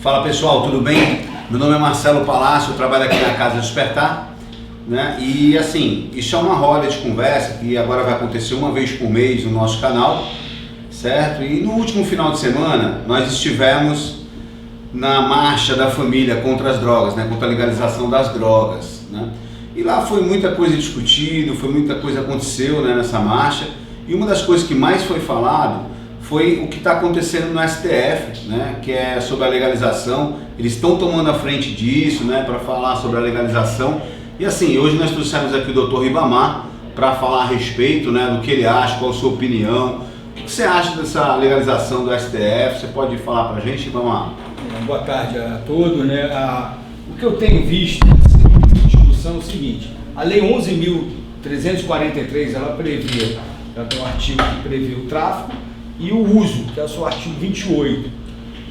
Fala pessoal, tudo bem? Meu nome é Marcelo Palácio, eu trabalho aqui na Casa Despertar, né? E assim, isso é uma roda de conversa que agora vai acontecer uma vez por mês no nosso canal, certo? E no último final de semana nós estivemos na marcha da família contra as drogas, né? Contra a legalização das drogas, né? E lá foi muita coisa discutida, foi muita coisa que aconteceu, né, nessa marcha. E uma das coisas que mais foi falado foi o que está acontecendo no STF, né, que é sobre a legalização. Eles estão tomando a frente disso, né, para falar sobre a legalização. E assim, hoje nós trouxemos aqui o Dr. Ribamar para falar a respeito, né, do que ele acha, qual a sua opinião. O que você acha dessa legalização do STF? Você pode falar para a gente, Ribamar? Boa tarde a todos, né? O que eu tenho visto nessa discussão é o seguinte: a Lei 11.343, ela tem um artigo que prevê o tráfico e o uso, que é o seu artigo 28.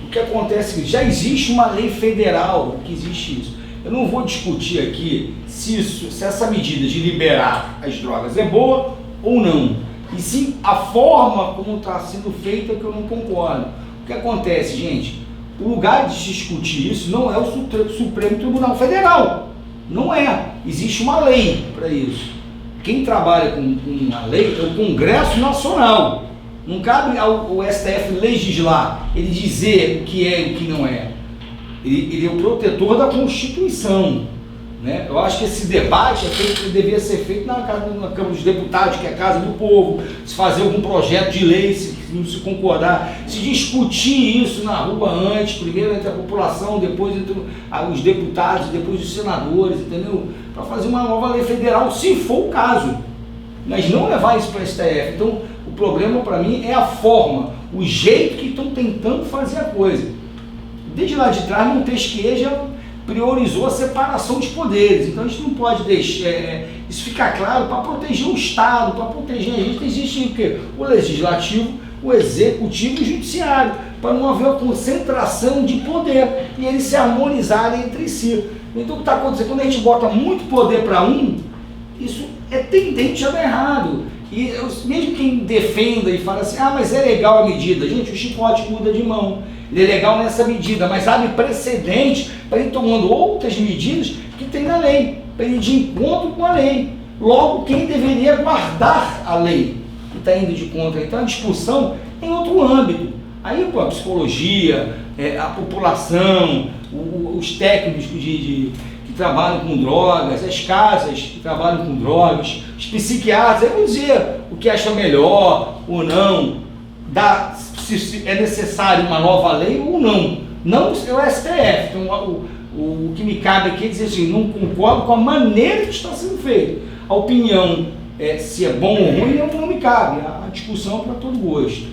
O que acontece é que já existe uma lei federal que existe isso. Eu não vou discutir aqui se essa medida de liberar as drogas é boa ou não, e sim a forma como está sendo feita, que eu não concordo. O que acontece, gente? O lugar de se discutir isso não é o Supremo Tribunal Federal. Não é. Existe uma lei para isso. Quem trabalha com a lei é o Congresso Nacional. Não cabe ao STF legislar, ele dizer o que é e o que não é. Ele é o protetor da Constituição, né? Eu acho que esse debate devia ser feito na Câmara dos Deputados, que é a Casa do Povo, se fazer algum projeto de lei, se não se concordar, se discutir isso na rua antes, primeiro entre a população, depois entre os deputados, depois os senadores, entendeu? Para fazer uma nova lei federal, se for o caso, mas não levar isso para o STF. Então, o problema para mim é a forma, o jeito que estão tentando fazer a coisa. Desde lá de trás, Montesquieu já priorizou a separação de poderes, então a gente não pode deixar isso ficar claro para proteger o Estado, para proteger a gente. Existe o quê? O Legislativo, o Executivo e o Judiciário, para não haver uma concentração de poder e eles se harmonizarem entre si. Então o que está acontecendo? Quando a gente bota muito poder para um, isso é tendente a dar errado. E mesmo quem defenda e fala assim, mas é legal a medida, gente, o chicote muda de mão. Ele é legal nessa medida, mas abre precedente para ir tomando outras medidas que tem na lei, para ir de encontro com a lei. Logo, quem deveria guardar a lei que está indo de contra? Então, a discussão é em outro âmbito. Aí, a psicologia, a população, os técnicos que trabalham com drogas, as casas que trabalham com drogas, os psiquiatras, vão dizer o que acha melhor ou não, se é necessário uma nova lei ou não. Não é o STF. Então, o que me cabe aqui é dizer assim, não concordo com a maneira que está sendo feito. A opinião, se é bom ou ruim, não me cabe. A discussão é para todo gosto.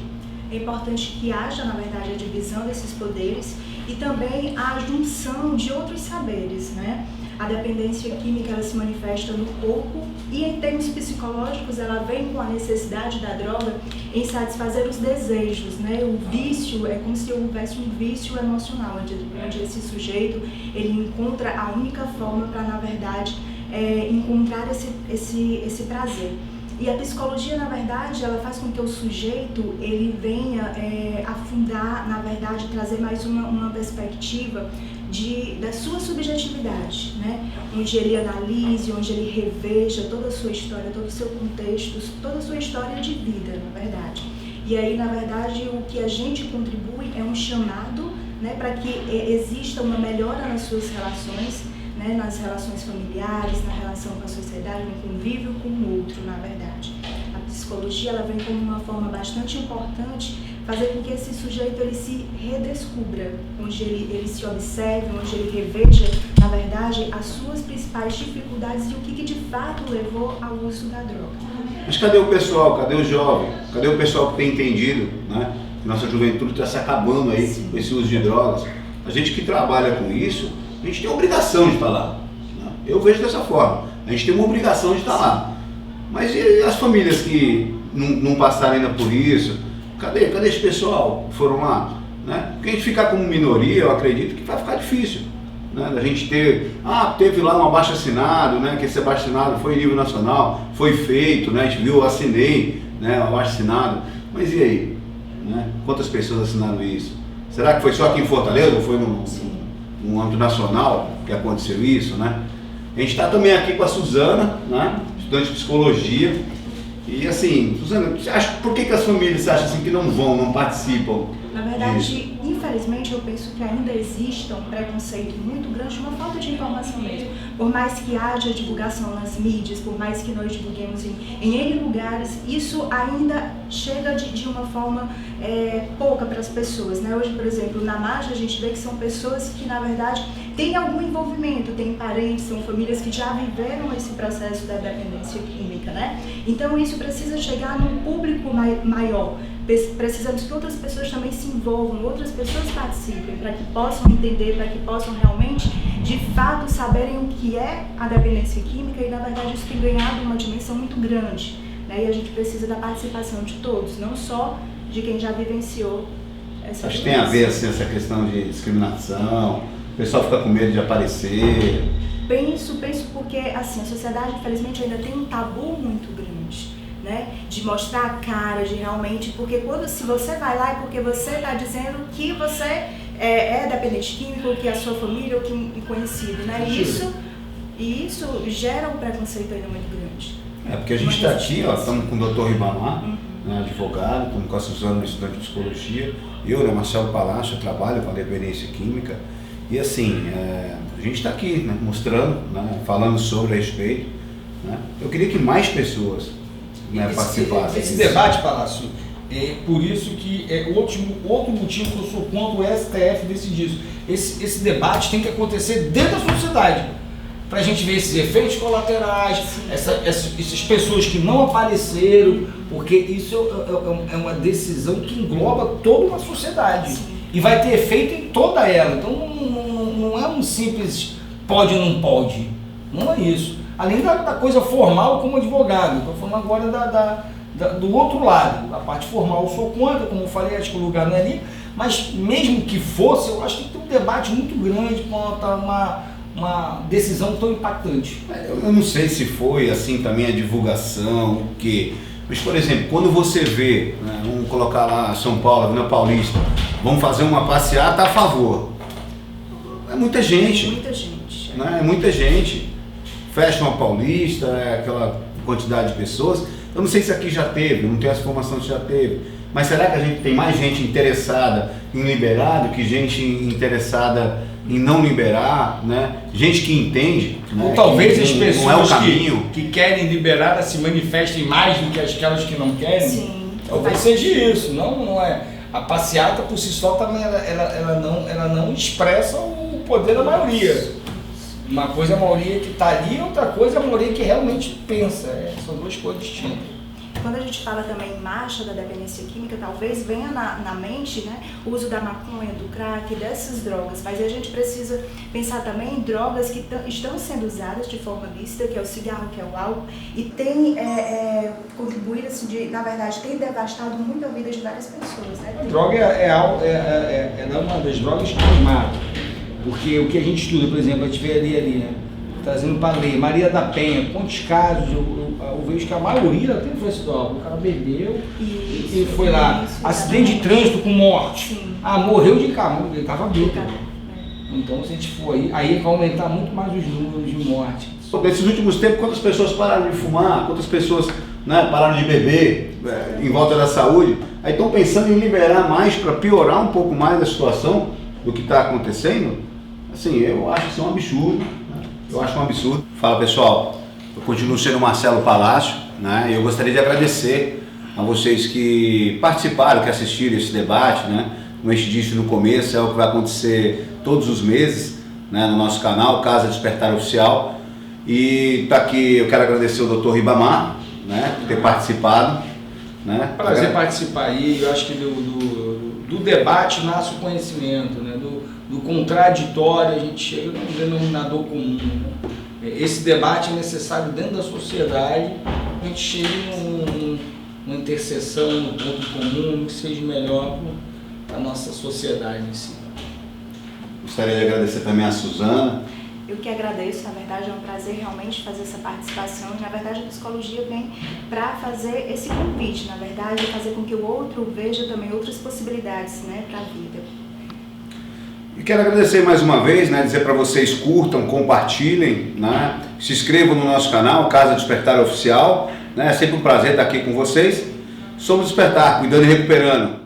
É importante que haja, na verdade, a divisão desses poderes e também a junção de outros saberes, né? A dependência química, ela se manifesta no corpo e, em termos psicológicos, ela vem com a necessidade da droga em satisfazer os desejos, né? O vício é como se houvesse um vício emocional, onde esse sujeito ele encontra a única forma para, na verdade, encontrar esse prazer. E a psicologia, na verdade, ela faz com que o sujeito ele venha afundar, na verdade, trazer mais uma perspectiva da sua subjetividade, né? Onde ele analise, onde ele reveja toda a sua história, todo o seu contexto, toda a sua história de vida, na verdade. E aí, na verdade, o que a gente contribui é um chamado, né, para que exista uma melhora nas suas relações, né, nas relações familiares, na relação com a sociedade, no convívio com o outro, na verdade. A psicologia ela vem como uma forma bastante importante fazer com que esse sujeito ele se redescubra, onde ele se observe, onde ele reveja, na verdade, as suas principais dificuldades e o que de fato levou ao uso da droga. Mas cadê o pessoal? Cadê o jovem? Cadê o pessoal que tem entendido, né, que nossa juventude está se acabando aí com esse uso de drogas? A gente que trabalha com isso, a gente tem a obrigação de estar lá, né? Eu vejo dessa forma, a gente tem uma obrigação de estar lá. Mas e as famílias que não passaram ainda por isso? Cadê esse pessoal que foram lá? Né? Porque a gente ficar como minoria, eu acredito que vai ficar difícil, né? A gente teve lá um abaixo-assinado, né? Que esse abaixo-assinado foi em nível nacional, foi feito, né? A gente viu, eu assinei, né? O abaixo-assinado, mas e aí? Né? Quantas pessoas assinaram isso? Será que foi só aqui em Fortaleza ou foi no âmbito nacional que aconteceu isso, né? A gente está também aqui com a Suzana, né? Estudante de psicologia. E assim, Suzana, por que as famílias acham assim, que não participam? Na verdade, infelizmente, eu penso que ainda existe um preconceito muito grande, uma falta de informação mesmo. Por mais que haja divulgação nas mídias, por mais que nós divulguemos em N lugares, isso ainda chega de uma forma pouca para as pessoas, né? Hoje, por exemplo, na marcha a gente vê que são pessoas que, na verdade, têm algum envolvimento, têm parentes, são famílias que já viveram esse processo da dependência química, né? Então, isso precisa chegar num público maior. Precisamos que outras pessoas também se envolvam, outras pessoas participem, para que possam entender, para que possam realmente, de fato, saberem o que é a dependência química e, na verdade, isso tem ganhado uma dimensão muito grande, né? E a gente precisa da participação de todos, não só de quem já vivenciou essa Acho que tem a ver assim, essa questão de discriminação, o pessoal fica com medo de aparecer. Penso porque, assim, a sociedade, infelizmente, ainda tem um tabu muito grande, né, de mostrar a cara, de realmente, porque se você vai lá é porque você está dizendo que você é dependente químico, que é a sua família ou que um conhecido, né, e isso gera um preconceito ainda muito grande. Porque a gente está aqui, estamos com o Dr. Ribamar, né, advogado, estamos com a Suzana, estudante de psicologia, eu, né, Marcelo Palácio, trabalho com a dependência química, e assim, a gente está aqui, né, mostrando, né, falando sobre a respeito, né. Eu queria que mais pessoas participassem. Esse debate, Palácio, é por isso que outro motivo que eu sou contra o STF decidir isso. Esse debate tem que acontecer dentro da sociedade, para a gente ver esses efeitos colaterais, essas pessoas que não apareceram, porque isso é uma decisão que engloba toda uma sociedade. Sim. E vai ter efeito em toda ela. Então não é um simples pode ou não pode. Não é isso. Além da coisa formal como advogado. Estou falando agora do outro lado. A parte formal eu sou contra, como eu falei, acho que o lugar não é ali. Mas mesmo que fosse, eu acho que tem que ter um debate muito grande quanto a uma decisão tão impactante. Eu não sei se foi assim também a divulgação, o quê. Mas, por exemplo, quando você vê, né, vamos colocar lá São Paulo, Avenida Paulista, vamos fazer uma passeata a favor. É muita gente. Muita gente. Né? É muita gente. Fecha uma Paulista, aquela quantidade de pessoas. Eu não sei se aqui já teve, não tenho essa informação se já teve. Mas será que a gente tem mais gente interessada em liberar do que gente interessada em não liberar, né? Gente que entende, né? Ou talvez as pessoas não é o caminho. Que querem liberar se manifestem mais do que aquelas que não querem. Sim. Talvez seja isso, não é. A passeata por si só também ela não expressa o poder da maioria. Uma coisa é a maioria que está ali, outra coisa é a maioria que realmente pensa. São duas coisas distintas. Quando a gente fala também em marcha da dependência química, talvez venha na mente, né, o uso da maconha, do crack, dessas drogas, mas a gente precisa pensar também em drogas que estão sendo usadas de forma lícita, que é o cigarro, que é o álcool, e tem contribuído, assim, na verdade, tem devastado muito a vida de várias pessoas. Né? A droga é uma das drogas que nos mata, porque o que a gente estuda, por exemplo, a gente vê ali, né? Trazendo para a lei, Maria da Penha, quantos casos, eu vejo que a maioria tem influência do álcool, o cara bebeu e foi lá, acidente de trânsito com morte, Sim. Morreu de carro, ele estava bêbado. Então se a gente for aí vai aumentar muito mais os números de morte. Nesses últimos tempos, quantas pessoas pararam de fumar, quantas pessoas, né, pararam de beber em volta da saúde, aí estão pensando em liberar mais para piorar um pouco mais a situação do que está acontecendo? Assim, eu acho isso um absurdo. Eu acho um absurdo. Fala pessoal, eu continuo sendo Marcelo Palácio, né? E eu gostaria de agradecer a vocês que participaram, que assistiram esse debate, né? Como a gente disse no começo, é o que vai acontecer todos os meses, né, no nosso canal, Casa Despertar Oficial. E tá aqui, eu quero agradecer o Dr. Ribamar, né, por ter participado. Né? Prazer participar aí, eu acho que do debate nasce o conhecimento, né? Do contraditório a gente chega num denominador comum. Né? Esse debate é necessário dentro da sociedade, a gente chegue numa interseção, num ponto comum que seja melhor para a nossa sociedade em si. Gostaria de agradecer também a Suzana. Eu que agradeço, na verdade é um prazer realmente fazer essa participação e na verdade a psicologia vem para fazer esse convite, na verdade, fazer com que o outro veja também outras possibilidades, né, para a vida. E quero agradecer mais uma vez, né, dizer para vocês curtam, compartilhem, né, se inscrevam no nosso canal, Casa Despertar Oficial, né, é sempre um prazer estar aqui com vocês. Somos Despertar, cuidando e recuperando.